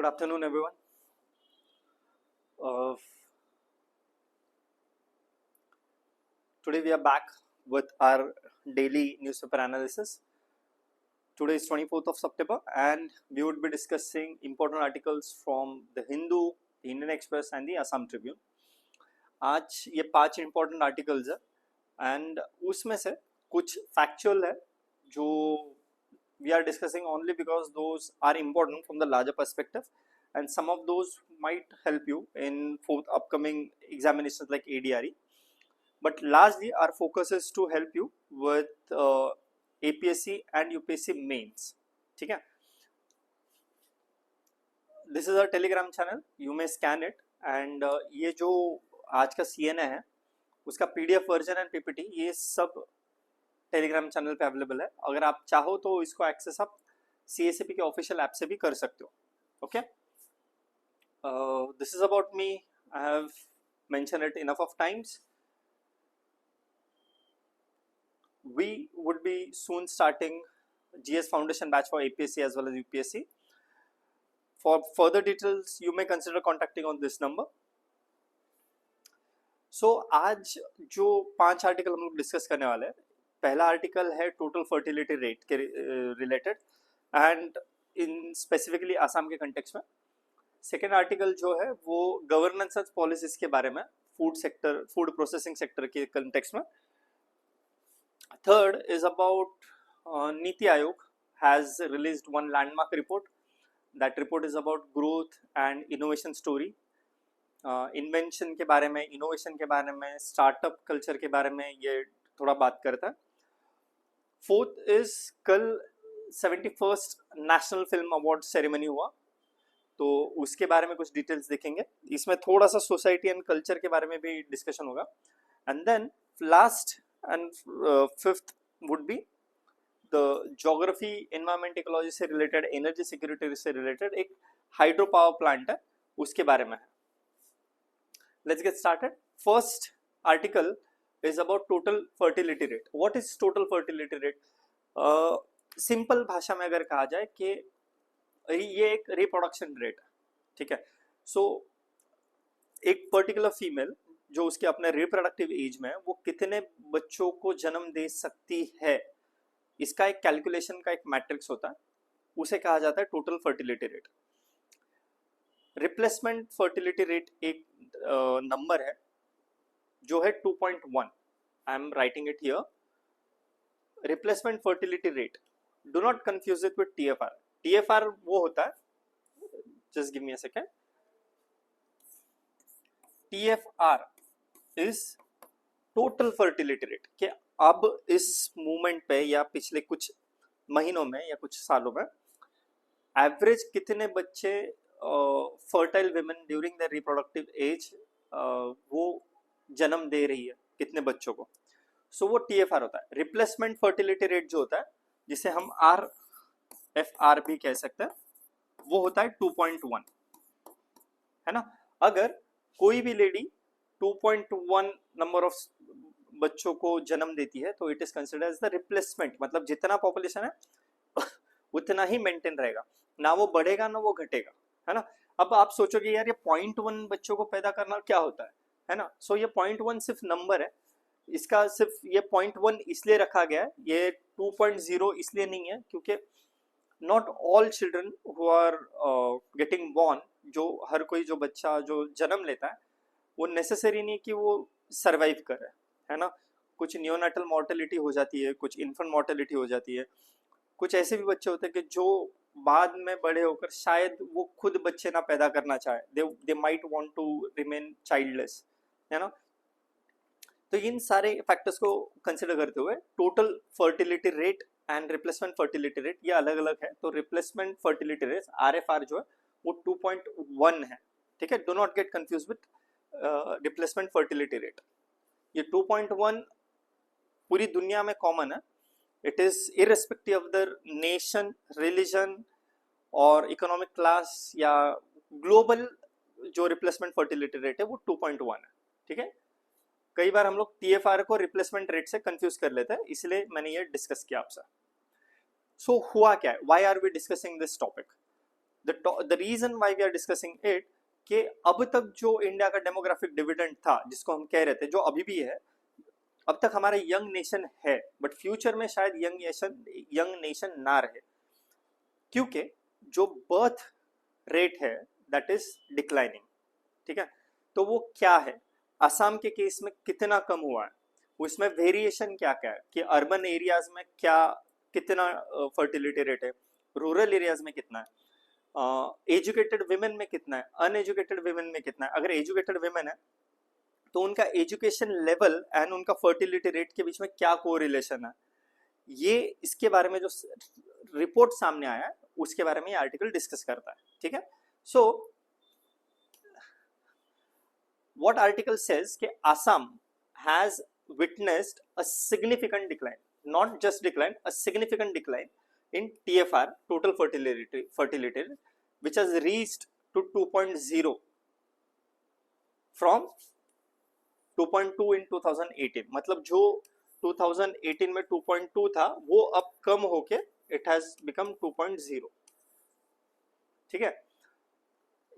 Good afternoon, everyone. Today we are back with our daily newspaper analysis. Today is 24th of September and we would be discussing important articles from the Hindu, the Indian Express and the Assam Tribune. आज ये 5 important articles है and उसमें से कुछ factual है जो we are discussing only because those are important from the larger perspective and some of those might help you in upcoming examinations like ADRE. But largely our focus is to help you with APSC and UPSC mains. ठीक है? This is our Telegram channel. You may scan it and ये जो आज का CNA है उसका PDF version and PPT ये सब टेलीग्राम चैनल पे अवेलेबल है. अगर आप चाहो तो इसको एक्सेस आप CACP के ऑफिशियल ऐप से भी कर सकते हो. Okay, this is about me. I have mention it enough of times. We would be soon starting GS Foundation batch for APSC as well as UPSC. For further details, you may consider contacting on this number. So आज जो 5 article हम लोग discuss करने वाले हैं, पहला article है total fertility rate के related and in specifically Assam के कंटेक्स्ट में. सेकेंड आर्टिकल जो है वो गवर्नेंस पॉलिसीज के बारे में फूड प्रोसेसिंग सेक्टर के कंटेक्स्ट में. Third is about Niti Aayog has released one landmark report. That report is about growth and innovation story. Invention के बारे में, innovation के बारे में, startup culture के बारे में ये थोड़ा बात करता है. Fourth is कल 71st National Film Award Ceremony हुआ, तो उसके बारे में कुछ डिटेल्स देखेंगे. इसमें थोड़ा सा सोसाइटी एंड कल्चर के बारे में भी डिस्कशन होगा. And then last and fifth would be the geography, environment, ecology से related, energy security से related एक hydro power plant है उसके बारे में है. Let's get started. First article is about total fertility rate. What is total fertility rate? Simple भाषा में अगर कहा जाए कि ये एक reproduction rate है, ठीक है. So एक particular female जो उसके अपने रिप्रोडक्टिव एज में वो कितने बच्चों को जन्म दे सकती है, इसका एक कैलकुलेशन का एक मैट्रिक्स होता है, उसे कहा जाता है total fertility rate. Replacement fertility rate एक नंबर है जो है 2.1. I am writing it here. Replacement fertility rate, do not confuse it with TFR. TFR वो होता है, just give me a second. TFR is total fertility rate कि अब इस मूवमेंट पे या पिछले कुछ महीनों में या कुछ सालों में एवरेज कितने बच्चे fertile women during the reproductive age वो जन्म दे रही है, कितने बच्चों को. सो वो TFR होता है. रिप्लेसमेंट फर्टिलिटी रेट जो होता है, जिसे हम RFR भी कह सकते हैं, वो होता है 2.1, है ना. अगर कोई भी लेडी 2.1 नंबर ऑफ बच्चों को जन्म देती है तो it is considered as the replacement. मतलब जितना पॉपुलेशन है उतना ही मेंटेन रहेगा, ना वो बढ़ेगा ना वो घटेगा, है ना. अब आप सोचोगे यार ये 0.1 बच्चों को पैदा करना क्या होता है ना. सो ये 0.1 सिर्फ नंबर है, इसका सिर्फ ये 0.1 इसलिए रखा गया है, ये 2.0 इसलिए नहीं है क्योंकि not all children who are getting born, जो हर कोई जो बच्चा जो जन्म लेता है वो नेसेसरी नहीं कि वो सरवाइव करे, है ना. कुछ नियोनेटल मॉर्टेलिटी हो जाती है, कुछ इन्फेंट मॉर्टेलिटी हो जाती है, कुछ ऐसे भी बच्चे होते हैं कि जो बाद में बड़े होकर शायद वो खुद बच्चे ना पैदा करना चाहे, they might want to remain childless, है ना. तो इन सारे फैक्टर्स को कंसिडर करते हुए total fertility rate and replacement fertility rate ये अलग अलग है. तो रिप्लेसमेंट फर्टिलिटी रेट RFR जो है वो 2.1 है, ठीक है. Do not get confuse with replacement fertility rate. ये 2.1 पूरी दुनिया में कॉमन है. It is irrespective of the nation, religion और इकोनॉमिक क्लास या ग्लोबल. जो रिप्लेसमेंट फर्टिलिटी रेट है वो 2.1 है, ठीक है. कई बार हम लोग TFR को रिप्लेसमेंट रेट से कंफ्यूज कर लेते हैं, इसलिए मैंने ये डिस्कस किया आपसे. सो हुआ क्या है, why are we discussing this topic. The reason why we are discussing it कि अब तक जो इंडिया का डेमोग्राफिक डिविडेंड था, जिसको हम कह रहे थे, जो अभी भी है, अब तक हमारा यंग नेशन है, बट फ्यूचर में शायद यंग नेशन ना रहे, क्योंकि जो बर्थ रेट है दैट इज डिक्लाइनिंग। ठीक है, तो वो क्या है, असम के केस में कितना कम हुआ है, उसमें वेरिएशन क्या क्या है कि अर्बन एरियाज में क्या कितना फर्टिलिटी रेट है, रूरल एरियाज में कितना है, एजुकेटेड विमेन में कितना है, अनएजुकेटेड विमेन में कितना है। अगर एजुकेटेड विमेन है तो उनका एजुकेशन लेवल एंड उनका फर्टिलिटी रेट के बीच में क्या कोरिलेशन है, ये इसके बारे में जो रिपोर्ट सामने आया है उसके बारे में ये आर्टिकल डिस्कस करता है। ठीक है, सो what article says कि Assam has witnessed a significant decline, not just decline, a significant decline in TFR, total fertility, which has reached to 2.0 from 2.2 in 2018। मतलब जो 2018 में 2.2 था वो अब कम होके it has become 2.0। ठीक है,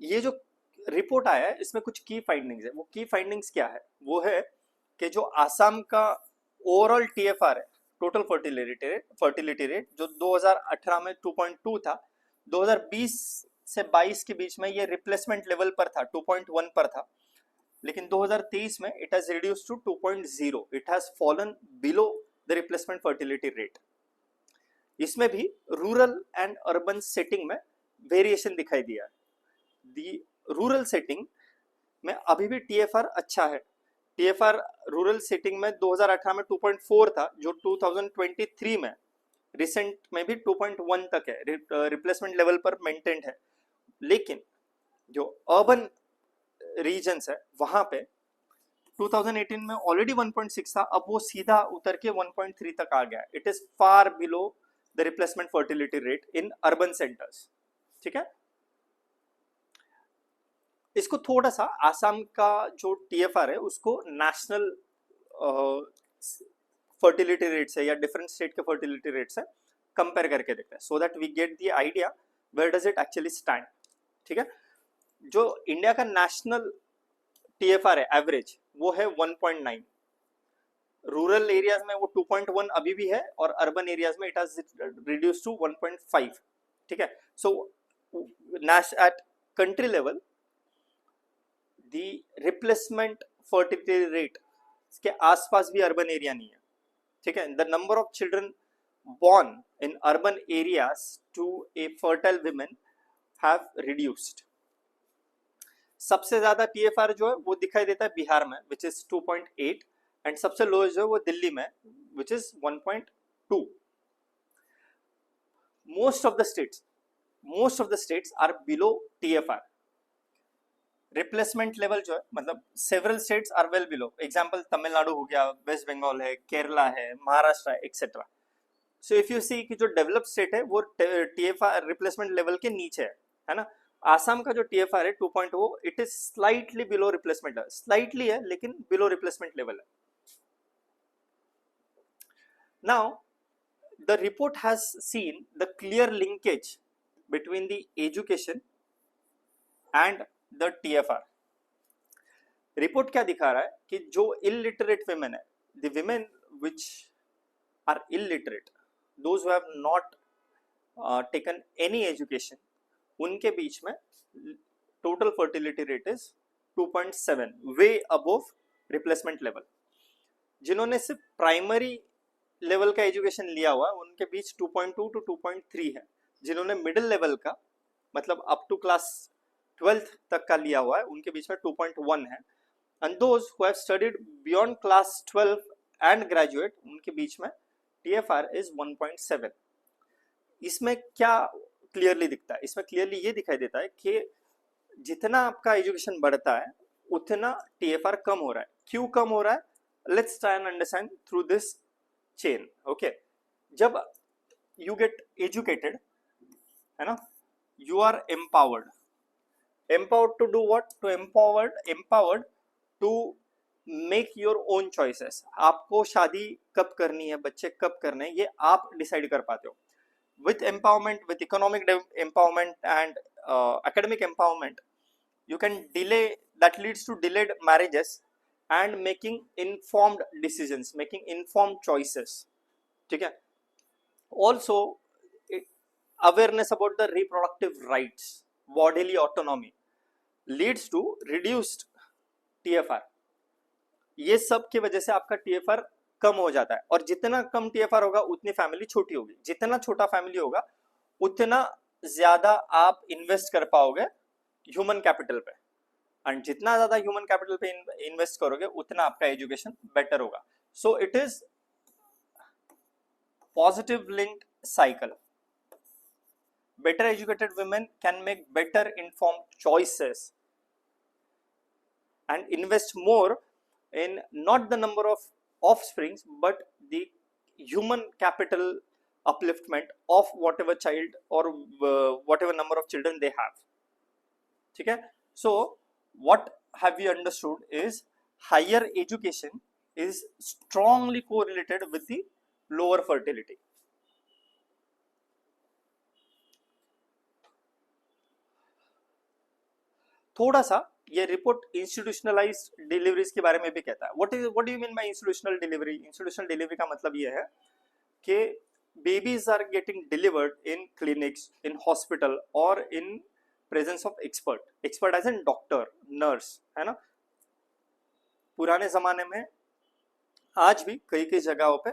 ये जो रिपोर्ट आया है इसमें कुछ की फाइंडिंग्स है। वो की फाइंडिंग्स क्या है, वो है कि जो आसाम का ओवरऑल टीएफआर है, टोटल फर्टिलिटी रेट, जो 2018 में 2.2 था, 2020 से 22 के बीच में ये रिप्लेसमेंट लेवल पर था, 2.1 पर था, लेकिन 2023 में it has reduced to 2.0, it has fallen below the replacement fertility rate. इसमें भी रूरल एंड अर्बन सेटिंग में वेरिएशन दिखाई दिया है। दी रूरल सेटिंग में अभी भी टीएफआर अच्छा है। टीएफआर रूरल सेटिंग में 2018 में 2.4 था, जो 2023 में रिसेंट में भी 2.1 तक है, रिप्लेसमेंट लेवल पर मेंटेन्ड है। लेकिन जो अर्बन रीजन्स है वहां पे 2018 में ऑलरेडी 1.6 था, अब वो सीधा उतर के 1.3 तक आ गया। It is far below the replacement fertility rate in urban centres. ठीक है, इसको थोड़ा सा आसाम का जो टीएफआर है उसको नेशनल फर्टिलिटी रेट से या डिफरेंट स्टेट के फर्टिलिटी रेट से कंपेयर करके देखते हैं, so that we get the idea where does it actually stand. ठीक है, जो इंडिया का नेशनल टीएफआर है एवरेज वो है 1.9, रूरल एरियाज में वो 2.1 अभी भी है, और अर्बन एरियाज में इट हैज रिड्यूस्ड टू 1.5। ठीक है, सो एट कंट्री लेवल दी रिप्लेसमेंट फर्टिलिटी रेट के आसपास भी अर्बन एरिया नहीं है। ठीक है, the number of children born in urban areas to a fertile women have reduced। सबसे ज्यादा टीएफआर जो है वो दिखाई देता है बिहार में विच इज 2.8, एंड सबसे लोएस्ट जो है वो दिल्ली में which is 1.2। Most of the states are below TFR. Replacement level जो है, मतलब several states are well below, example Tamil Nadu हो गया, वेस्ट बंगाल है, केरला है, महाराष्ट्र है, etcetera. So if you see कि जो डेवलप्ड स्टेट है वो टीएफआर रिप्लेसमेंट लेवल के नीचे है ना। आसाम का जो टीएफआर है 2.0, it is slightly below replacement, slightly है लेकिन बिलो रिप्लेसमेंट लेवल है। Now the report has seen the clear linkage between the education and the TFR. Report क्या दिखा रहा है कि जो इलिटरेट विमेन है, the women which are illiterate, those who have not taken any education, उनके बीच में total fertility rate is 2.7, way above replacement level। जिन्होंने सिर्फ प्राइमरी लेवल का एजुकेशन लिया हुआ उनके बीच 2.2 to 2.3 है। जिन्होंने मिडिल लेवल का मतलब अप टू क्लास 12th तक का लिया हुआ है उनके बीच में 2.1 है, and those who have studied beyond class 12 and graduate उनके बीच में TFR is 1.7। इसमें क्या क्लियरली दिखता है, इसमें क्लियरली ये दिखाई देता है कि जितना आपका एजुकेशन बढ़ता है उतना TFR कम हो रहा है। क्यों कम हो रहा है, let's try and understand through this chain. Okay, जब यू गेट एजुकेटेड है ना, you are empowered to do what, to empowered to make your own choices. आपको शादी कब करनी है, बच्चे कब करने हैं, ये आप डिसाइड कर पाते हो। With empowerment, with economic empowerment and academic empowerment, you can delay, that leads to delayed marriages and making informed decisions, making informed choices. ठीक है. Also awareness about the reproductive rights, bodily autonomy leads to reduced TFR. ये सब की वजह से आपका TFR कम हो जाता है, और जितना कम TFR होगा उतनी फैमिली छोटी होगी, जितना छोटा फैमिली होगा उतना ज्यादा आप इन्वेस्ट कर पाओगे ह्यूमन कैपिटल पे, एंड जितना ज्यादा ह्यूमन कैपिटल पे इन्वेस्ट करोगे उतना आपका एजुकेशन बेटर होगा. So it is positive linked cycle. Better educated women can make better informed choices and invest more in not the number of offsprings but the human capital upliftment of whatever child or whatever number of children they have. ठीक है. So what have we understood is higher education is strongly correlated with the lower fertility. थोड़ा सा ये report institutionalised deliveries के बारे में भी कहता है. What do you mean by institutional delivery? Institutional delivery का मतलब ये है कि babies are getting delivered in clinics, in hospital और in presence of expert as an doctor, nurse, है ना. पुराने जमाने में आज भी कई कई जगहों पे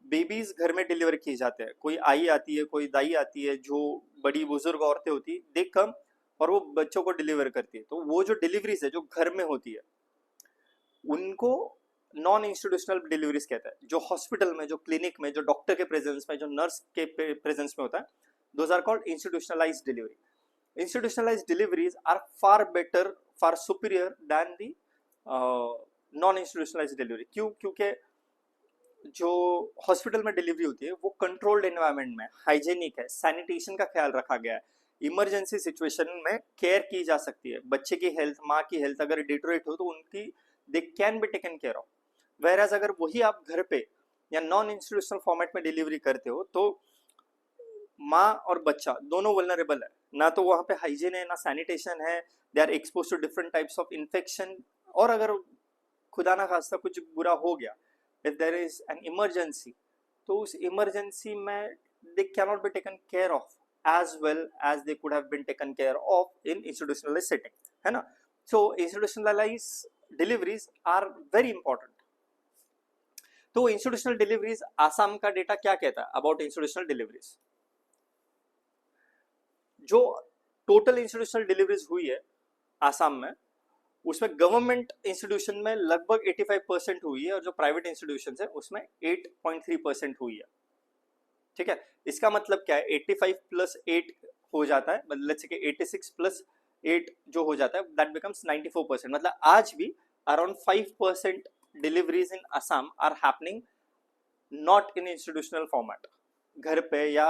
बेबीज घर में डिलीवर किए जाते हैं. कोई आई आती है, कोई दाई आती है, जो बड़ी बुजुर्ग औरतें होती है, दे कम और वो बच्चों को डिलीवर करती है. तो वो जो डिलीवरीज है जो घर में होती है उनको नॉन इंस्टीट्यूशनल डिलीवरीज कहता है. जो हॉस्पिटल में, जो क्लिनिक में, जो डॉक्टर के प्रेजेंस में, जो नर्स के प्रेजेंस में होता है, those are called institutionalised delivery. Institutionalised deliveries are far better, far superior than the non institutionalised delivery. क्यों? क्योंकि जो हॉस्पिटल में डिलीवरी होती है वो कंट्रोल्ड एनवायरनमेंट में, हाइजेनिक है, सैनिटेशन का ख्याल रखा गया है, इमरजेंसी सिचुएशन में केयर की जा सकती है. बच्चे की हेल्थ, माँ की हेल्थ अगर डिटोरेट हो तो उनकी they can be taken care of. Whereas अगर वही आप घर पे या नॉन इंस्टीट्यूशनल फॉर्मेट में डिलीवरी करते हो तो माँ और बच्चा दोनों वल्नरेबल है. ना तो वहाँ पे हाइजीन है, ना सैनिटेशन है, they are expose to different types of infection. और अगर खुदा ना खास्ता कुछ बुरा हो गया, if there is an emergency, तो उस इमरजेंसी में they can not be taken care of as well as they could have been taken care of in institutionalized setting, है ना. So institutionalized deliveries are very important. तो institutional deliveries, Assam का data क्या कहता है about institutional deliveries? जो total institutional deliveries हुई है आसाम में, उसमें गवर्नमेंट इंस्टीट्यूशन में लगभग 85% हुई है और जो प्राइवेट इंस्टीट्यूशन है उसमें 8.3% हुई है. ठीक है. इसका मतलब क्या है? 85 प्लस 8 हो जाता है, मतलब लेट्स से कि 86 प्लस 8 जो हो जाता है दैट बिकम्स 94%. मतलब आज भी around 5% deliveries in Assam are happening not in institutional format. घर पे या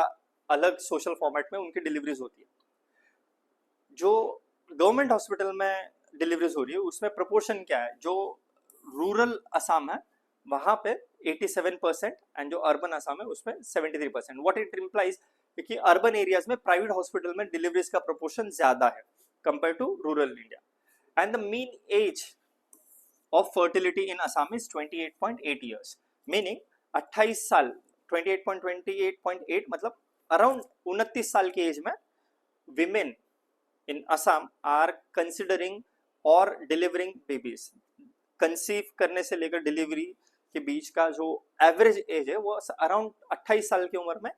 अलग सोशल फॉर्मेट में उनकी डिलीवरीज होती है. जो गवर्नमेंट हॉस्पिटल में डिलीवरीज हो रही है उसमें प्रोपोर्शन क्या है? जो रूरल असम है वहां पे 87% एंड जो अर्बन असम है उसमें 73%. व्हाट इट इंप्लाइज कि अर्बन एरियाज में प्राइवेट हॉस्पिटल में डिलीवरीज का प्रोपोर्शन ज्यादा है compare to rural India. And the mean age of fertility in Assam is 28.8 years, meaning 28 साल, 28.28.8 मतलब अराउंड 29 साल की एज में women in Assam are considering और डिलीवरिंग बेबीज. कंसीव करने से लेकर डिलीवरी के बीच का जो एवरेज एज है वो अराउंड 28 साल की उम्र में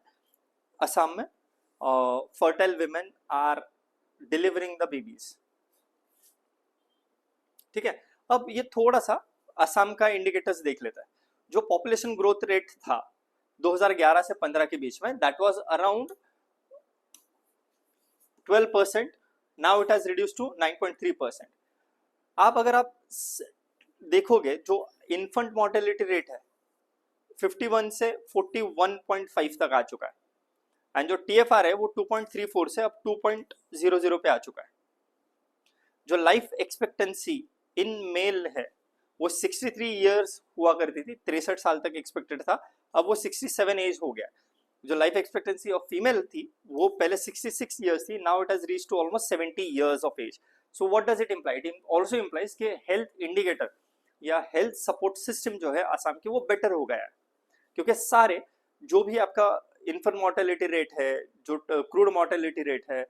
असम में fertile women are delivering the babies. ठीक है. अब ये थोड़ा सा असम का इंडिकेटर्स देख लेता है. जो पॉपुलेशन ग्रोथ रेट था 2011 से 15 के बीच में, that was around 12%. Now it has reduced to 9.3%. अगर आप देखोगे जो इन्फेंट मॉर्टेलिटी रेट है 51 से 41.5 तक आ चुका है, एंड जो टीएफआर है वो 2.34 से अब 2.00 पे आ चुका है. जो लाइफ एक्सपेक्टेंसी इन मेल है वो 63 इयर्स हुआ करती थी, 63 साल तक एक्सपेक्टेड था, अब वो 67 एज हो गया. जो लाइफ एक्सपेक्टेंसी ऑफ फीमेल थी वो पहले 66 ईयर्स थी, now it has reached to almost 70 years of age. So what does it imply? It also implies कि हेल्थ इंडिकेटर या हेल्थ सपोर्ट सिस्टम जो है आसाम के वो बेटर हो गया है, क्योंकि सारे जो भी आपका इन्फेंट मोर्टेलिटी रेट है, जो क्रूड मोर्टेलिटी रेट है,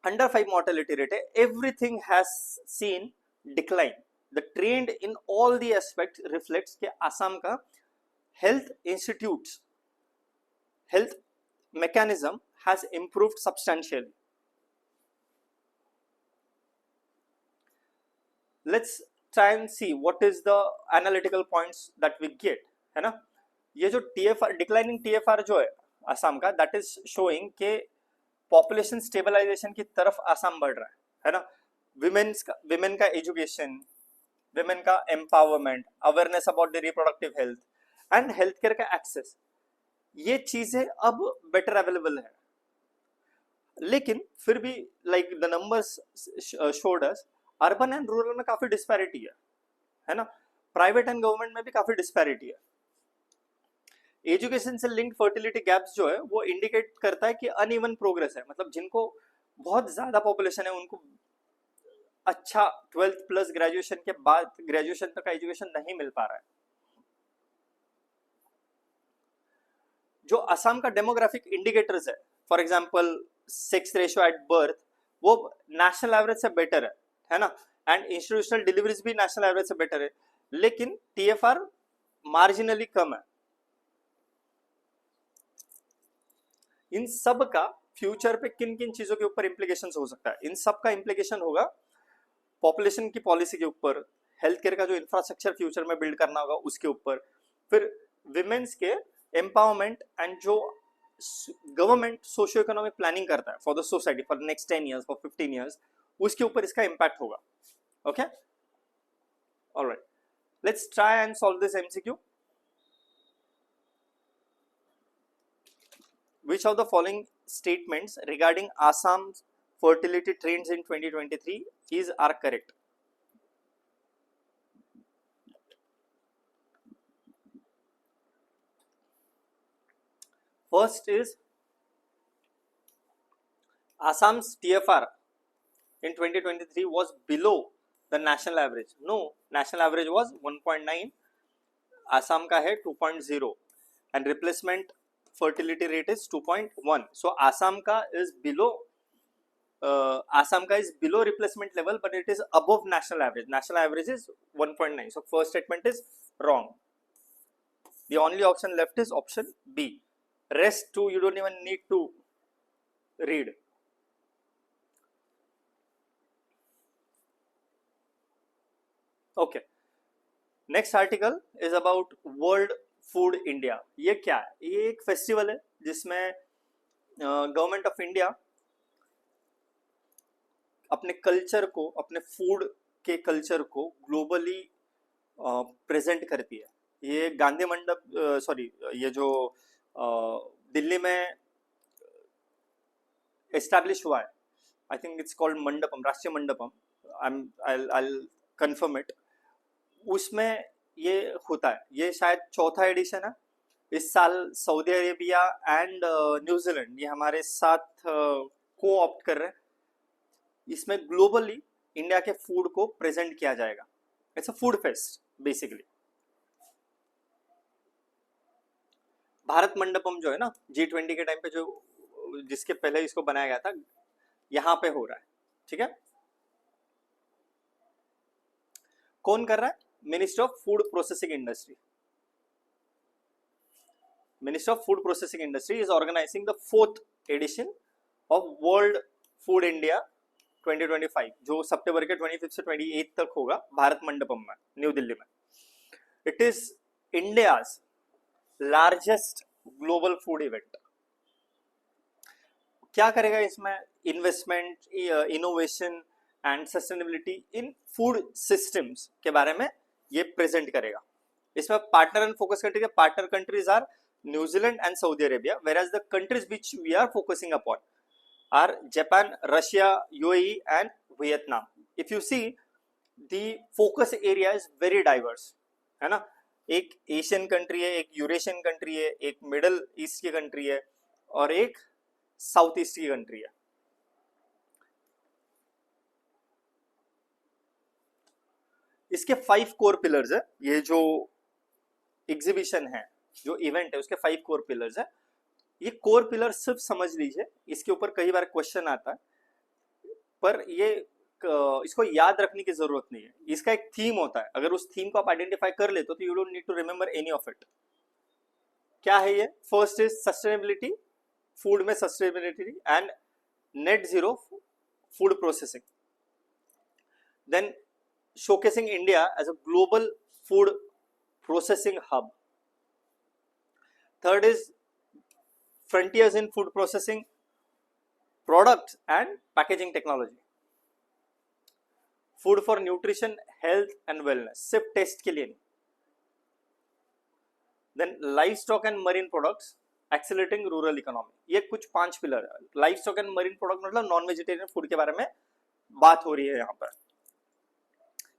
अंडर 5 मोर्टेलिटी रेट है, everything has seen decline. The trend in all the aspect reflects कि आसाम का health institutes, health mechanism has improved substantially. Let's try and see what is the analytical points that we get, है ना. ये जो TFR declining TFR जो है आसाम का, that is showing के पॉपुलेशन स्टेबलाइजेशन की तरफ आसाम बढ़ रहा है ना. विमेन का एजुकेशन, विमेन का empowerment, awareness about the reproductive health and health care का एक्सेस, ये चीजें अब बेटर अवेलेबल है. लेकिन फिर भी like the numbers showed us, urban and rural में काफी डिस्पैरिटी है ना. प्राइवेट एंड गवर्नमेंट में भी काफी डिस्पैरिटी है. एजुकेशन से लिंक्ड फर्टिलिटी गैप्स जो है वो इंडिकेट करता है कि अनइवन प्रोग्रेस है, मतलब जिनको बहुत ज्यादा पॉपुलेशन है उनको अच्छा 12th प्लस ग्रेजुएशन के बाद ग्रेजुएशन तक का एजुकेशन नहीं मिल पा रहा है. जो असम का डेमोग्राफिक इंडिकेटर्स है, for example sex ratio at birth, वो नेशनल एवरेज से बेटर है ना. एंड इंस्टीट्यूशनल डिलीवरीज भी नेशनल एवरेज से बेटर है, लेकिन टीएफआर मार्जिनली कम है. इन सब का फ्यूचर पे किन किन चीजों के ऊपर इंप्लीकेशन हो सकता है? इन सब का इंप्लीकेशन होगा पॉपुलेशन की पॉलिसी के ऊपर, हेल्थ केयर का जो इंफ्रास्ट्रक्चर फ्यूचर में बिल्ड करना होगा उसके ऊपर, फिर विमेन्स के एम्पावरमेंट एंड जो गवर्नमेंट सोशियो इकोनॉमिक प्लानिंग करता है for the society for next 10 years, for 15 years, उसके ऊपर इसका इम्पैक्ट होगा. Okay, alright, let's try and solve this MCQ. Which of the following statements regarding Assam's fertility trends in 2023 are correct? First is Assam's TFR in 2023 was below the national average. No, national average was 1.9, Assam का है 2.0 and replacement fertility rate is 2.1. So Assam ka is below replacement level, but it is above national average. National average is 1.9. So first statement is wrong. The only option left is option B. Rest two you don't even need to read. Okay. Next article is about World food India. ये क्या है? ये एक festival है जिसमें government of India अपने culture को, अपने फूड के कल्चर को ग्लोबली प्रेजेंट करती है. ये गांधी मंडप, ये जो दिल्ली में एस्टैब्लिश हुआ है, I think it's called Mandapam, राष्ट्रीय मंडपम, I'll confirm it. उसमें ये होता है. ये शायद चौथा एडिशन है. इस साल सऊदी अरेबिया एंड न्यूजीलैंड ये हमारे साथ को ऑप्ट कर रहे हैं. इसमें ग्लोबली इंडिया के फूड को प्रेजेंट किया जाएगा. It's a food fest basically. Bharat Mandapam जो है ना G20 के टाइम पे, जो जिसके पहले इसको बनाया गया था, यहाँ पे हो रहा है. ठीक है, कौन कर रहा है? Ministry of Food Processing Industry. Ministry of Food Processing Industry is organizing the 4th edition of World Food India 2025, जो सितंबर के 25 से 28 तक होगा भारत मंडपम में, न्यू दिल्ली में. It is India's largest global food event. क्या करेगा इसमें? Investment, innovation and sustainability in food systems के बारे में ये प्रेजेंट करेगा. इसमें पार्टनर एंड फोकस कंट्री के partner countries are New Zealand and Saudi Arabia, whereas the countries which we are focusing upon are Japan, Russia, UAE and Vietnam. If you see, the focus area is very diverse, है ना. एक Asian country है, एक Eurasian country है, एक middle east की country है और एक साउथ ईस्ट की कंट्री है। इसके 5 कोर पिलर्स है। ये जो एग्जीबिशन है, जो इवेंट है, उसके 5 कोर पिलर्स है। ये कोर पिलर सिर्फ समझ लीजिए, इसके ऊपर कई बार क्वेश्चन आता है, पर ये इसको याद रखने की जरूरत नहीं है। इसका एक थीम होता है, अगर उस थीम को आप आइडेंटिफाई कर लेते हो तो you don't need to remember any of it. क्या है ये? फर्स्ट इज सस्टेनेबिलिटी, फूड में sustainability and net zero food processing. Then showcasing India as a global food processing hub. Third is frontiers in food processing, products and packaging technology. Food for nutrition, health and wellness, सिर्फ test के लिए नहीं. Then livestock and marine products, accelerating rural economy. ये कुछ 5 pillar है। Livestock and marine product मतलब non vegetarian food के बारे में बात हो रही है यहाँ पर।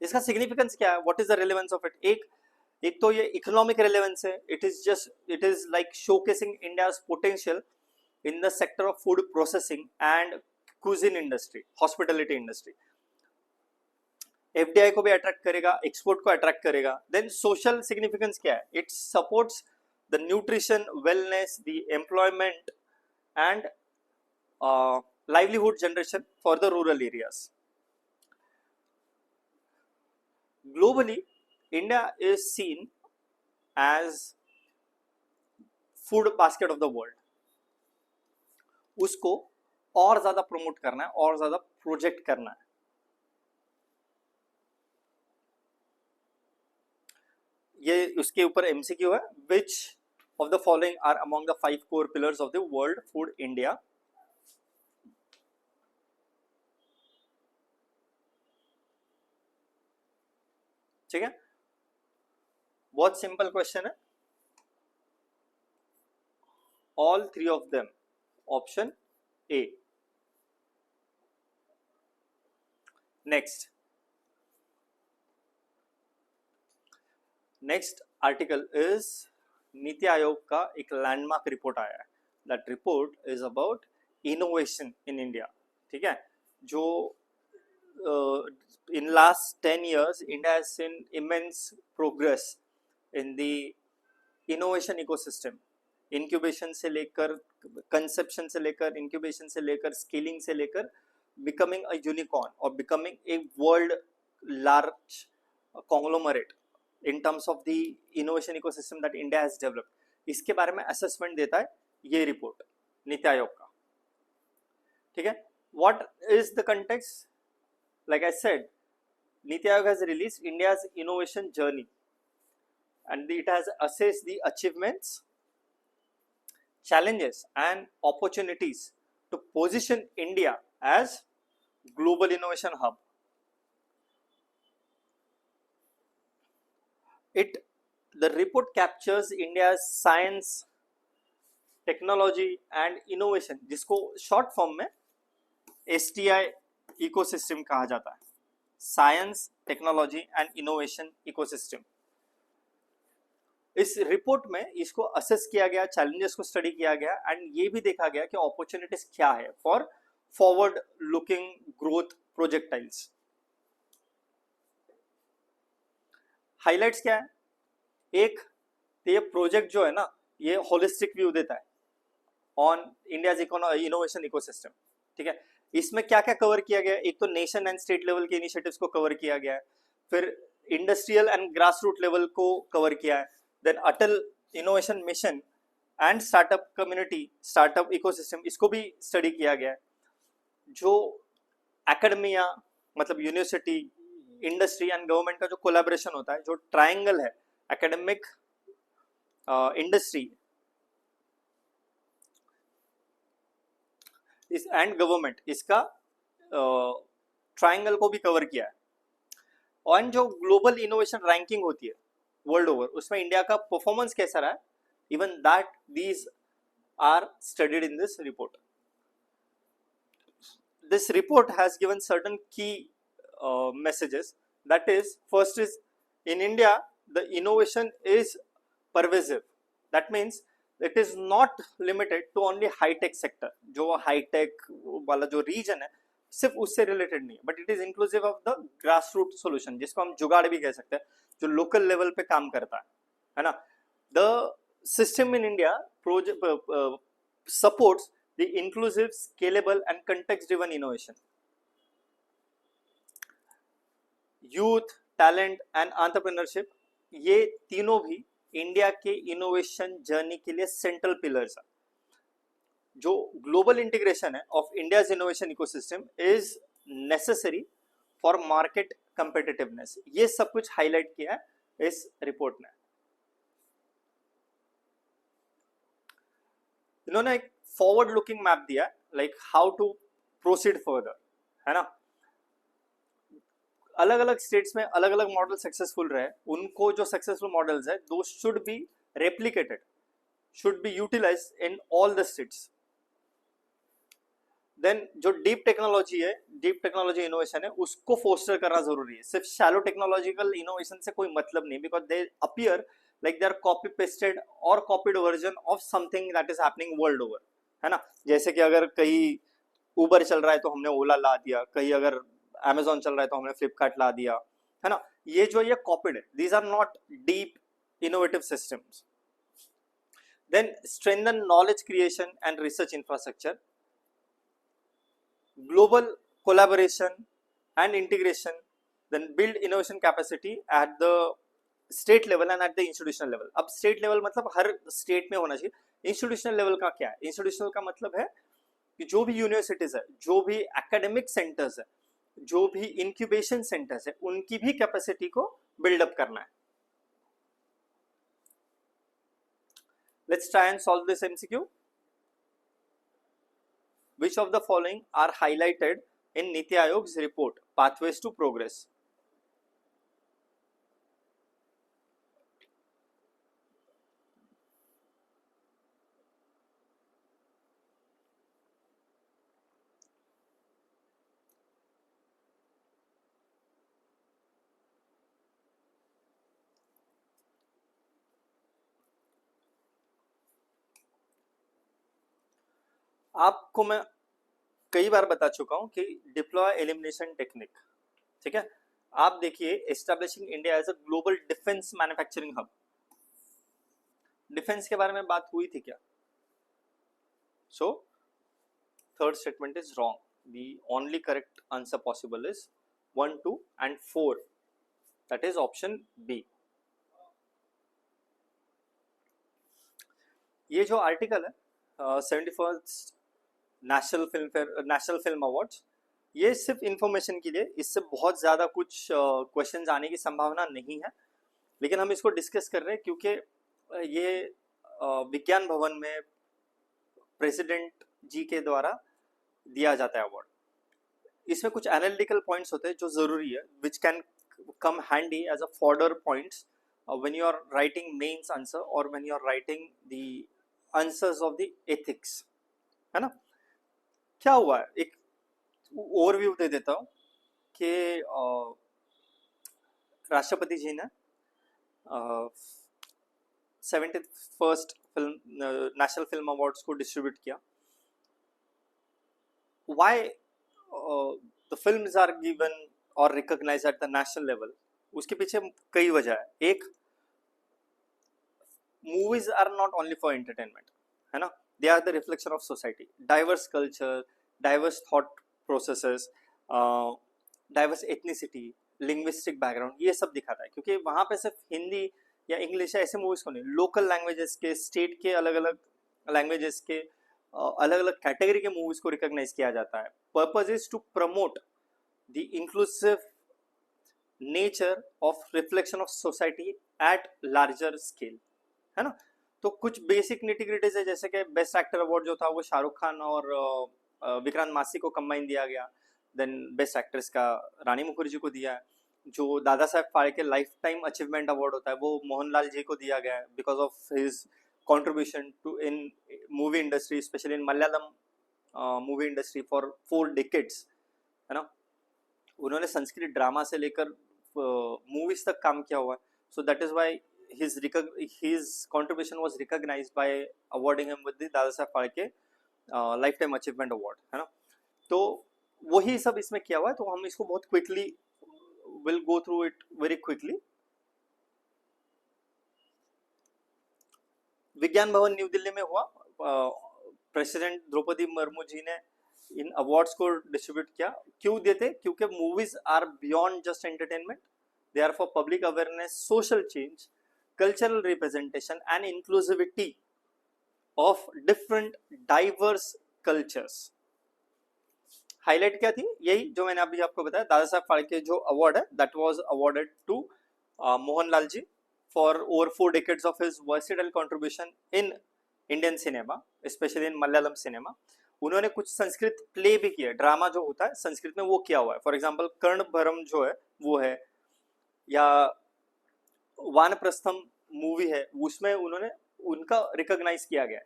इसका सिग्निफिकेंस क्या है? What is the relevance of it? एक तो ये इकोनॉमिक रेलेवेंस है। It is like showcasing India's potential in the sector of food processing and cuisine industry, hospitality industry. FDI को भी अट्रैक्ट करेगा, एक्सपोर्ट को अट्रैक्ट करेगा। देन सोशल सिग्निफिकेंस क्या है? It supports the nutrition, wellness, the employment and livelihood generation for the rural areas. Globally, India is seen as food basket of the world. उसको और ज्यादा प्रमोट करना है, और ज्यादा प्रोजेक्ट करना है। ये उसके ऊपर एमसीक्यू है। Which of the following are among the 5 core pillars of the World Food India? ठीक है, बहुत सिंपल क्वेश्चन है। All 3 of them, option A. Next article is NITI Aayog का एक लैंडमार्क रिपोर्ट आया है। That report is about innovation in India. ठीक है, जो in last 10 years India has seen immense progress in the innovation ecosystem. incubation से लेकर, conception से लेकर, incubation से लेकर, scaling से लेकर, becoming a unicorn or becoming a world large conglomerate in terms of the innovation ecosystem that India has developed. इसके बारे में assessment देता है ये रिपोर्ट नीति आयोग का। ठीक है, what is the context? Like I said, Niti Aayog has released India's innovation journey and it has assessed the achievements, challenges and opportunities to position India as global innovation hub. The report captures India's science, technology and innovation, जिसको short form में STI ecosystem कहा जाता है, science, technology and innovation ecosystem. इस report में इसको assess किया गया, चैलेंजेस को स्टडी किया गया एंड ये भी देखा गया कि अपॉर्चुनिटीज क्या है for forward looking growth projectiles. Highlights क्या है? एक तो ये प्रोजेक्ट जो है ना, ये होलिस्टिक व्यू देता है ऑन इंडियाज इनोवेशन इकोसिस्टम। ठीक है, इसमें क्या क्या कवर किया गया? एक तो नेशन एंड स्टेट लेवल के इनिशिएटिव्स को कवर किया गया है, फिर industrial and grass root level को कवर किया है, then Atal innovation mission and startup community, startup ecosystem, इसको भी स्टडी किया गया है। जो एकेडमिया मतलब यूनिवर्सिटी, इंडस्ट्री एंड गवर्नमेंट का जो कोलैबोरेशन होता है, जो ट्रायंगल है एकेडमिक, इंडस्ट्री एंड गवर्नमेंट, इसका ट्रायंगल को भी कवर किया है। और जो ग्लोबल इनोवेशन रैंकिंग होती है वर्ल्ड ओवर, उसमें इंडिया का परफॉर्मेंस कैसा रहा है, even that these are studied in this report. This report has given certain key messages, that is, first is in India the innovation is pervasive. That means it is not limited to only high tech sector. जो high tech वाला जो region है सिर्फ उससे related नहीं है, but it is inclusive of the grassroots solution, जिसको हम जुगाड़ भी कह सकते हैं, जो local level पे काम करता है ना. The system in India supports the inclusive, scalable and context driven innovation. Youth, talent and entrepreneurship, ये तीनों भी इंडिया के इनोवेशन जर्नी के लिए सेंट्रल पिलर्स है. जो ग्लोबल इंटीग्रेशन है of India's innovation ecosystem is necessary for market competitiveness. ये सब कुछ हाईलाइट किया है इस रिपोर्ट ने. इन्होंने एक फॉरवर्ड लुकिंग मैप दिया, like how to proceed further, है ना. अलग अलग स्टेट्स में अलग अलग मॉडल सक्सेसफुल रहे, उनको जो सक्सेसफुल मॉडल्स है दो should be replicated, should be utilised in all the states. Then जो डीप टेक्नोलॉजी है, डीप टेक्नोलॉजी इनोवेशन है, उसको फोस्टर करना जरूरी है. सिर्फ शैलो टेक्नोलॉजिकल इनोवेशन से कोई मतलब नहीं, because they appear like they are copy pasted और copied version of something that is happening world over, है ना. जैसे कि अगर कहीं उबर चल रहा है तो हमने ओला ला दिया, कहीं अगर Amazon चल रहा है तो हमने फ्लिपकार्ट ला दिया, है ना. ये जो ये कॉपीड है, these are not deep innovative systems. Then strengthen knowledge creation and research infrastructure, global collaboration and integration, then build innovation capacity at the state level and at the institutional level. अब state level मतलब हर state में होना चाहिए. Institutional level का क्या है? Institutional का मतलब है कि जो भी यूनिवर्सिटीज है, जो भी एकेडमिक सेंटर्स है, जो भी इंक्यूबेशन सेंटर्स है, उनकी भी कैपेसिटी को बिल्डअप करना है. Let's try and solve this MCQ. Which of the following are highlighted in Niti Aayog's report Pathways to Progress? आपको मैं कई बार बता चुका हूं कि डिप्लॉय एलिमिनेशन टेक्निक, ठीक है. आप देखिए, establishing India as a global defence manufacturing hub, defence के बारे में बात हुई थी क्या? So third statement is wrong. The only correct answer possible is 1, 2 and 4, that is option B. ये जो आर्टिकल है 71st नेशनल फिल्म अवार्ड्स, ये सिर्फ इंफॉर्मेशन के लिए, इससे बहुत ज़्यादा कुछ क्वेश्चंस आने की संभावना नहीं है, लेकिन हम इसको डिस्कस कर रहे हैं क्योंकि ये विज्ञान भवन में प्रेसिडेंट जी के द्वारा दिया जाता है अवार्ड. इसमें कुछ एनालिटिकल पॉइंट्स होते हैं जो ज़रूरी है, which can come handy as a fodder points when you are writing mains answer और when you are writing the answers of the ethics, है ना. क्या हुआ है, एक ओवरव्यू दे देता हूँ कि राष्ट्रपति जी ने 71st नेशनल फिल्म अवार्ड्स को डिस्ट्रीब्यूट किया. Why the films are given और recognised at the national level, उसके पीछे कई वजह है. एक, movies are not only for entertainment, है ना. They are the reflection of society, diverse culture, diverse thought processes, diverse ethnicity, linguistic background, ये सब दिखाता है. क्योंकि वहाँ पे सिर्फ हिंदी या इंग्लिश ऐसे मूवीज को नहीं, लोकल लैंग्वेजेस के, स्टेट के अलग अलग लैंग्वेजेस के अलग अलग कैटेगरी के मूवीज को रिकॉग्नाइज किया जाता है. Purpose is to promote the inclusive nature of reflection of society at larger scale, है ना. तो कुछ बेसिक निटिग्रिटीज है, जैसे कि बेस्ट एक्टर अवार्ड जो था वो शाहरुख खान और विक्रांत मासी को कंबाइन दिया गया. देन बेस्ट एक्ट्रेस का रानी मुखर्जी को दिया है. जो Dadasaheb Phalke lifetime achievement award होता है वो मोहनलाल जी को दिया गया है because of his contribution to in movie industry, especially in Malayalam movie industry for 4 decades, है ना. उन्होंने संस्कृत ड्रामा से लेकर मूवीज तक काम किया हुआ है. So that is why his contribution was recognized by awarding him with the Dada Saheb Phalke lifetime achievement award, है ना. तो वही सब इसमें किया हुआ है, तो हम इसको बहुत quickly will go through it very quickly. विज्ञान भवन न्यू दिल्ली में हुआ. प्रेसिडेंट द्रौपदी मुर्मू जी ने इन अवार्ड्स को डिस्ट्रीब्यूट किया. क्यों देते? क्योंकि movies are beyond just entertainment, they are for public awareness, social change, cultural representation and inclusivity of different diverse cultures. Highlight क्या थी? यही जो मैंने अभी आपको बताया, दादा साहब फाल्के जो अवार्ड है, that was awarded to Mohanlal ji for over 4 decades of his versatile contribution in Indian cinema, especially in Malayalam cinema. उन्होंने कुछ संस्कृत प्ले भी किया, ड्रामा जो होता है संस्कृत में वो किया हुआ है. फॉर एग्जांपल कर्णभरम जो है वो है, या वानप्रस्थम मूवी है, उसमें उन्होंने उनका रिकॉग्नाइज किया गया है.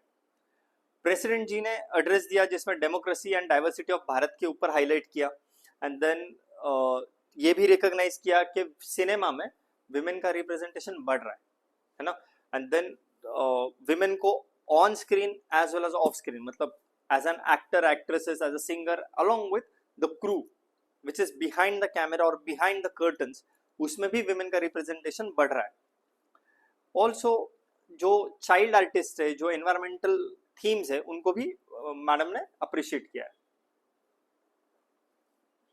प्रेसिडेंट जी ने एड्रेस दिया जिसमें democracy and diversity of Bharat के ऊपर हाईलाइट किया. एंड देन ये भी रिकॉग्नाइज किया कि सिनेमा में विमेन का रिप्रेजेंटेशन बढ़ रहा है ना. एंड देन विमेन को on screen as well as off screen, मतलब as an actor, actresses, as a singer, along with the crew which is behind the camera और बिहाइंड द कर्टन्स, उसमें भी विमेन का रिप्रेजेंटेशन बढ़ रहा है. Also जो चाइल्ड आर्टिस्ट है, जो एनवायरमेंटल थीम्स है, उनको भी मैडम ने अप्रिशिएट किया है.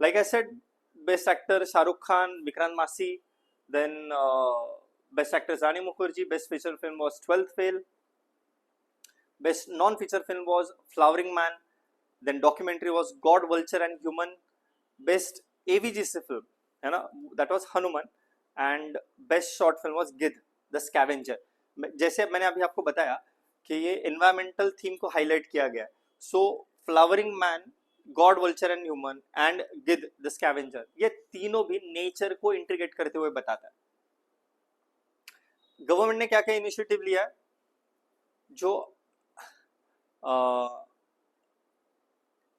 Like I said, best actor Shahrukh Khan, Vikrant मासी. Then best actress Rani Mukherjee. Best feature film was 12th Fail. Best non-feature film was Flowering Man. Then documentary was God, Vulture and Human. Best AVGC film, है ना, that was Hanuman. And best short film was Gidh, the Scavenger. जैसे मैंने अभी आपको बताया कि ये environmental theme को highlight किया गया है. So Flowering Man, god, vulture and human and गिद द स्कैवेंजर, ये तीनों भी नेचर को इंटीग्रेट करते हुए बताता है. गवर्नमेंट ने क्या क्या इनिशिएटिव लिया है? जो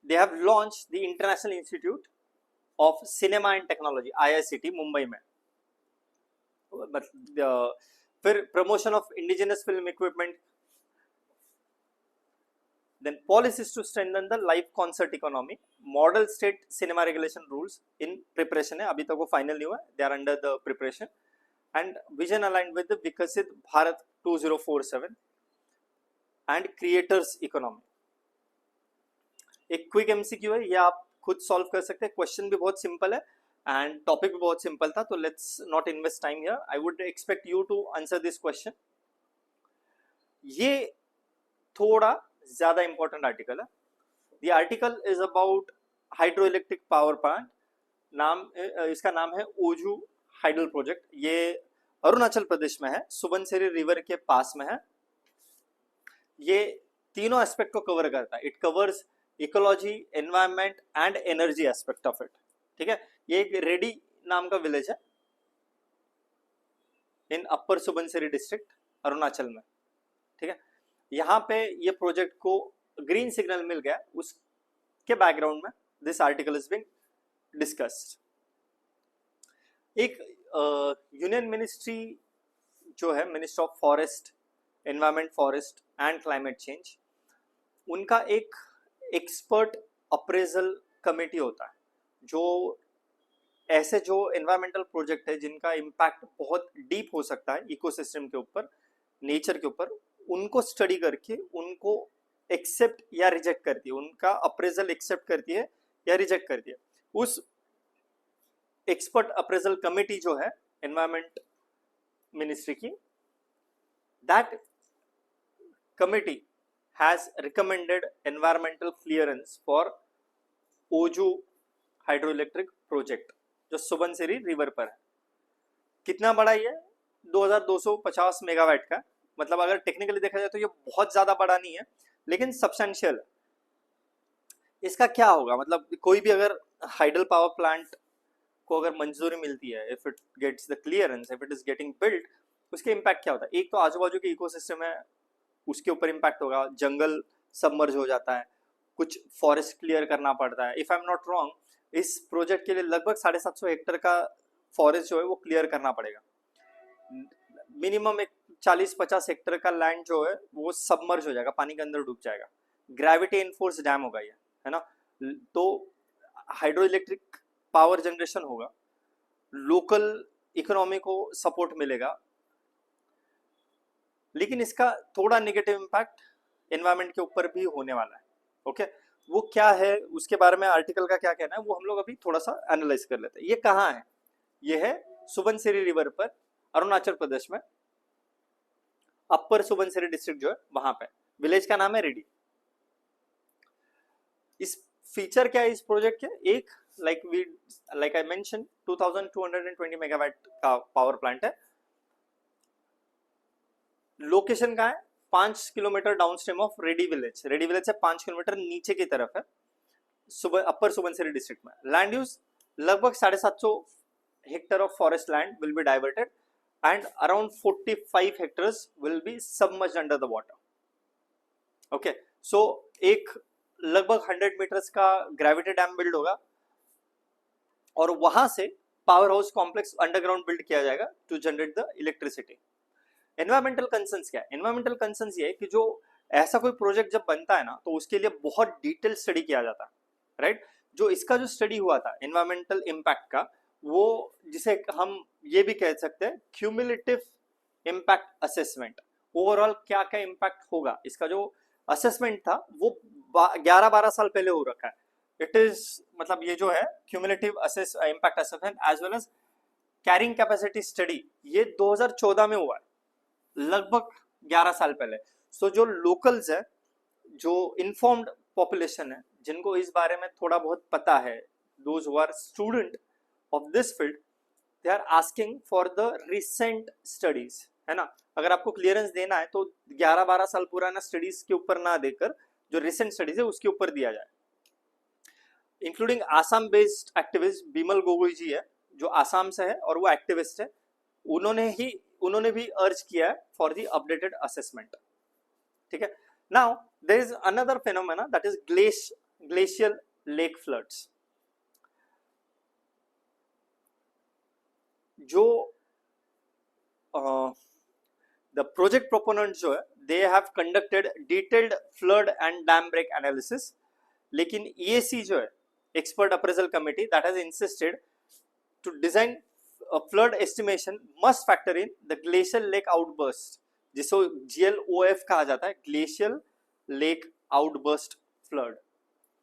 they have launch the international institute of cinema and technology, IICT, Mumbai में. फिर promotion of indigenous film equipment. Then policies to strengthen the live concert economy. Model state cinema regulation rules in preparation है, अभी तक वो final नहीं हुआ है, they are under the preparation. And vision aligned with the Vikasit Bharat 2047 and creators economy. एक quick MCQ है, ये आप खुद सॉल्व कर सकते हैं. क्वेश्चन भी बहुत सिंपल है एंड टॉपिक भी बहुत सिंपल था, तो let's not invest time here. I would expect you to answer this question. ये थोड़ा ज्यादा इंपॉर्टेंट आर्टिकल है. The article is about hydroelectric power plant. इसका नाम है ओजू हाइडल प्रोजेक्ट. ये अरुणाचल प्रदेश में है, सुबनसिरी रिवर के पास में है. ये तीनों एस्पेक्ट को कवर करता है. It covers ecology, environment and energy aspect of it. ठीक है. ये एक रेडी नाम का विलेज है इन अपर सुबनसिरी डिस्ट्रिक्ट, अरुणाचल में. ठीक है. यहाँ पे ये प्रोजेक्ट को ग्रीन सिग्नल मिल गया, उसके बैकग्राउंड में this article is being discussed. एक यूनियन मिनिस्ट्री जो है, ministry of forest, environment, forest and climate change, उनका एक एक्सपर्ट अप्रेजल कमेटी होता है, जो ऐसे जो एनवायरमेंटल प्रोजेक्ट है जिनका इम्पैक्ट बहुत डीप हो सकता है इकोसिस्टम के ऊपर, नेचर के ऊपर, उनको स्टडी करके उनको एक्सेप्ट या रिजेक्ट करती है. उनका अप्रेजल एक्सेप्ट करती है या रिजेक्ट करती है. उस एक्सपर्ट अप्रेजल कमेटी जो है एनवायरमेंट मिनिस्ट्री की, that committee has recommended environmental clearance for Oju hydro electric project जो सुबनसिरी रिवर पर है. कितना बड़ा ये? 2250 मेगावाट का. मतलब अगर टेक्निकली देखा जाए तो ये बहुत ज्यादा बड़ा नहीं है, लेकिन सब्सटेंशियल है. इसका क्या होगा? मतलब कोई भी अगर हाइडल पावर प्लांट को अगर मंजूरी मिलती है, if it gets the clearance, if it is getting built, उसके इम्पैक्ट क्या होता है? एक तो आजू बाजू के इकोसिस्टम है उसके ऊपर इम्पैक्ट होगा. जंगल सबमर्ज हो जाता है, कुछ फॉरेस्ट क्लियर करना पड़ता है. If I am not wrong, इस प्रोजेक्ट के लिए लगभग 750 हेक्टेयर का फॉरेस्ट जो है वो क्लियर करना पड़ेगा. मिनिमम एक 40-50 हेक्टेयर का लैंड जो है वो सबमर्ज हो जाएगा, पानी के अंदर डूब जाएगा। ग्रेविटी इनफोर्स डैम होगा ये, है ना। तो हाइड्रो इलेक्ट्रिक पावर जनरेशन होगा, लोकल इकोनॉमी को सपोर्ट मिलेगा, लेकिन इसका थोड़ा नेगेटिव इम्पैक्ट एनवायरमेंट के ऊपर भी होने वाला है। ओके, वो क्या है उसके बारे में आर्टिकल का क्या कहना है वो हम लोग अभी थोड़ा सा एनालाइज कर लेते हैं। ये कहाँ है? ये है सुबनसिरी रिवर पर, अरुणाचल प्रदेश में, अपर सुबनसिरी डिस्ट्रिक्ट जो है वहां पे। विलेज का नाम है रेडी। इस फीचर क्या है इस प्रोजेक्ट के? एक लाइक आई मेंशन 2220 मेगावाट का पावर प्लांट है। लोकेशन कहाँ है? 5 kilometre down stream of ready village. Ready village से 5 किलोमीटर नीचे की तरफ है, अपर सुबनसिरी डिस्ट्रिक्ट में। लैंड यूज लगभग 750 hectare of forest land will be diverted and around 45 hectares will be submerged under the water. Okay, so एक लगभग 100 मीटर्स का ग्रेविटी डैम बिल्ड होगा और वहां से power house complex underground build किया जाएगा to generate the electricity. Environmental concerns क्या है? एनवायरमेंटल कंसर्न्स ये है कि जो ऐसा कोई प्रोजेक्ट जब बनता है ना तो उसके लिए बहुत डिटेल स्टडी किया जाता है, राइट। जो इसका जो स्टडी हुआ था एनवायरमेंटल इम्पैक्ट का, वो जिसे हम ये भी कह सकते हैं क्यूमुलेटिव इम्पैक्ट असेसमेंट। ओवरऑल क्या क्या इम्पैक्ट होगा, इसका जो असेसमेंट था वो 11-12 साल पहले हो रखा है। इट इज मतलब ये जो है cumulative impact assessment as well as carrying capacity study, ये 2014 में हुआ है, लगभग 11 साल पहले। सो जो लोकल्स है, जो इन्फॉर्म्ड पॉपुलेशन है, जिनको इस बारे में थोड़ा बहुत पता है, those who are student of this field, they are asking for the recent studies, है ना। अगर आपको क्लियरेंस देना है तो 11-12 साल पुराना स्टडीज के ऊपर ना देकर जो रिसेंट स्टडीज है उसके ऊपर दिया जाए। Including Assam based activist Bimal Gogoi ji है, जो आसाम से है और वो एक्टिविस्ट है। उन्होंने भी अर्ज किया है फॉर द अपडेटेड असेसमेंट। ठीक है। Now there is another phenomena that is glacial lake floods. जो द प्रोजेक्ट प्रोपोनेंट जो है, they have conducted detailed flood and dam break analysis, लेकिन ईएसी जो है, expert appraisal committee, that has insisted to design flood estimation must factor in the glacial lake outburst, जिसको GLOF कहा जाता है, glacial lake outburst flood.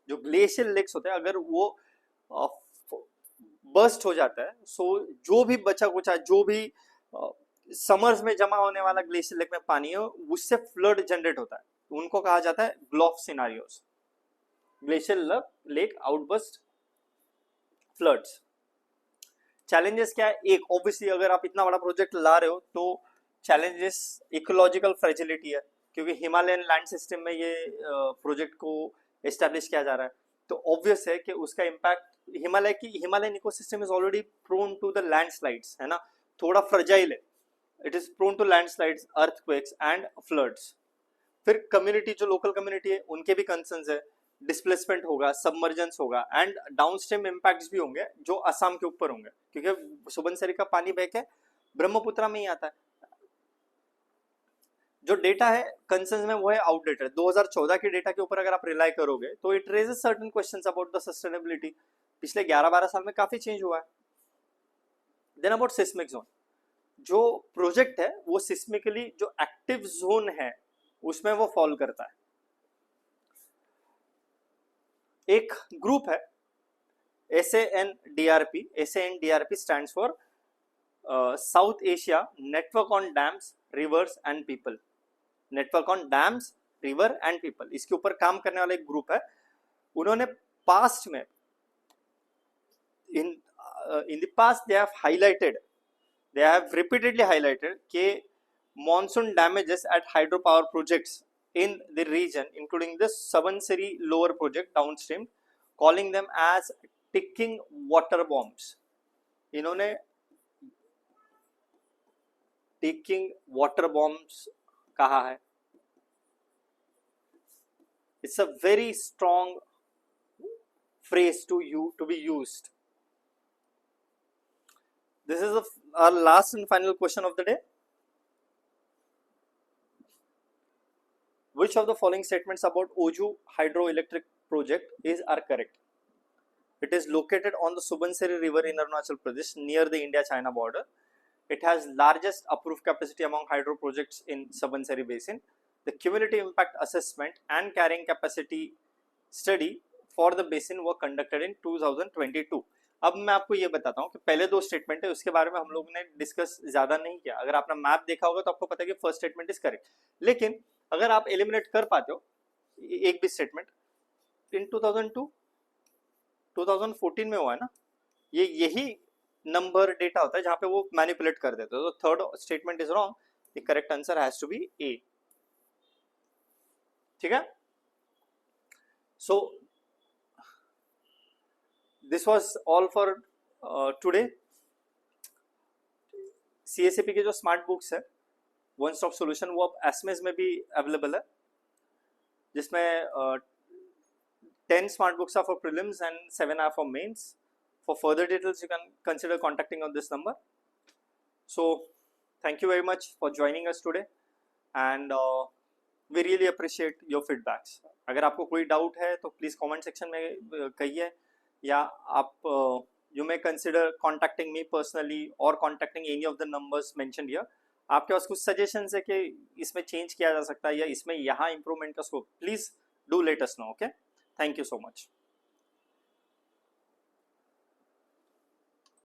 जो glacial lakes होते हैं अगर वो बर्स्ट हो जाता है, सो जो भी बचा कुचा, जो भी समर्स में जमा होने वाला ग्लेशियर लेक में पानी है, उससे फ्लड जनरेट होता है। उनको कहा जाता है ग्लोफ scenarios, glacier lake outburst floods. Challenges क्या है? एक, ऑब्वियसली अगर आप इतना बड़ा प्रोजेक्ट ला रहे हो तो चैलेंजेस इकोलॉजिकल फ्रेजिलिटी है, क्योंकि हिमालयन लैंड सिस्टम में ये प्रोजेक्ट को एस्टेब्लिश किया जा रहा है। तो ऑब्वियस है कि उसका impact Himalayan ecosystem is already prone to the landslides, है ना, थोड़ा फ्रजाइल है। It is prone to landslides, earthquakes and floods. फिर कम्युनिटी, जो लोकल कम्युनिटी है, उनके भी कंसर्न्स है, डिस्प्लेसमेंट होगा, सबमर्जेंस होगा एंड डाउनस्ट्रीम इम्पैक्ट्स भी होंगे जो असम के ऊपर होंगे, क्योंकि सुबनसिरी का पानी बह के ब्रह्मपुत्र में ही आता है। जो डेटा है कंसर्न्स में वो है आउटडेटेड। 2014 के डेटा के ऊपर अगर आप रिलाई करोगे तो it raises certain questions about the sustainability. पिछले 11-12 साल में काफी चेंज हुआ है। देन अबाउट सिस्मिक जोन, जो प्रोजेक्ट है वो सिस्मिकली जो एक्टिव जोन है उसमें वो फॉल करता है। एक ग्रुप है SANDRP, SANDRP stands for south Asia network on dams, reverse and people. Network on dams, river and people, इसके ऊपर काम करने वाला एक ग्रुप है। उन्होंने पास्ट में in the past they have repeatedly highlighted के monsoon damages at hydropower projects in the region, including the Subansiri lower project downstream, calling them as ticking water bombs। इन्होंने ticking water bombs कहा है। It's a very strong phrase to be used। This is our last and final question of the day. Which of the following statements about Oju hydroelectric project are correct? It is located on the Subansiri river in Arunachal Pradesh near the India-China border. It has largest approved capacity among hydro projects in Subansiri basin. The cumulative impact assessment and carrying capacity study for the basin were conducted in 2022. अब मैं आपको ये बताता हूँ कि पहले दो statement है उसके बारे में हम लोगों ने डिस्कस ज्यादा नहीं किया. अगर आपने मैप देखा होगा तो आपको पता है कि फर्स्ट स्टेटमेंट इज करेक्ट, लेकिन अगर आप एलिमिनेट कर पाते हो एक भी स्टेटमेंट इन 2002 2014 में हुआ है ना, यही नंबर डेटा होता है जहां पे वो मैनिपुलेट कर देते हो. तो third statement is wrong. The correct answer has to be A. ठीक है. So this was all for today. CSAP के जो स्मार्ट बुक्स है वन स्टॉप सॉल्यूशन वो अब एसमेज में भी अवेलेबल है, जिसमें 10 smart books are for prelims and 7 are for mains. For further details, you can consider contacting on this number. So, thank you very much for joining us today, and we really appreciate your feedbacks. अगर आपको कोई doubt है तो please comment section में कहिए, या आप you may consider contacting me personally or contacting any of the numbers mentioned here. आपके पास कुछ सजेशंस है कि इसमें चेंज किया जा सकता है या इसमें यहाँ इम्प्रूवमेंट का scope, please do let us know. Okay. Thank you so much.